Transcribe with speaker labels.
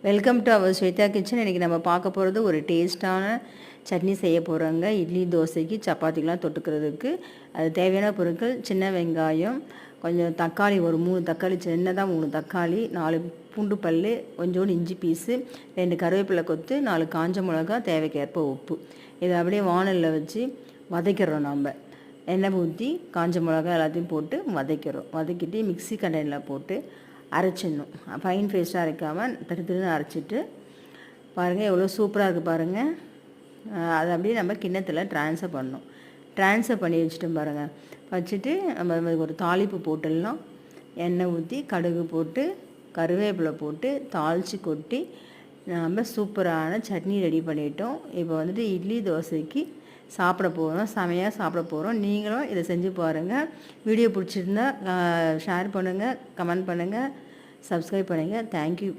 Speaker 1: Welcome to our Shweta kitchen. இன்றைக்கி நம்ம பார்க்க போகிறது ஒரு டேஸ்ட்டான சட்னி செய்ய போகிறோங்க. இட்லி தோசைக்கு சப்பாத்திக்கெலாம் தொட்டுக்கிறதுக்கு. அது தேவையான பொருட்கள்: சின்ன வெங்காயம், கொஞ்சம் தக்காளி, ஒரு 3 தக்காளி, சின்னதாக 3 தக்காளி, 4 பூண்டு பல், கொஞ்சோண்டு இஞ்சி பீஸு, 2 கருவேப்பிலை கொத்து, 4 காஞ்ச மிளகா, தேவைக்கேற்ப உப்பு. இதை அப்படியே வானலில் வச்சு வதக்கிறோம். நம்ம எண்ணெய் ஊற்றி காஞ்ச மிளகா எல்லாத்தையும் போட்டு வதக்கிட்டு மிக்ஸி கண்டெய்னரில் போட்டு அரைச்சிடணும். ஃபைன் பேஸ்ட்டாக அரைக்காமல் திருன்னு அரைச்சிட்டு பாருங்கள், எவ்வளோ சூப்பராக இருக்குது பாருங்கள். அதை அப்படியே நம்ம கிண்ணத்தில் ட்ரான்ஸ்ஃபர் பண்ணணும். ட்ரான்ஸ்ஃபர் பண்ணி வச்சுட்டோம் பாருங்கள். வச்சுட்டு நம்ம ஒரு தாளிப்பு போட்டுடலாம். எண்ணெய் ஊற்றி கடுகு போட்டு கருவேப்பிலை போட்டு தாளித்து கொட்டி நம்ம சூப்பரான சட்னி ரெடி பண்ணிட்டோம். இப்போ வந்துட்டு இட்லி தோசைக்கு சாப்பிட போகிறோம். செமையாக சாப்பிட போகிறோம். நீங்களும் இதை செஞ்சு பாருங்கள். வீடியோ பிடிச்சிருந்தா ஷேர் பண்ணுங்கள், கமெண்ட் பண்ணுங்கள், சப்ஸ்கிரைப் பண்ணுங்கள். தேங்க்யூ.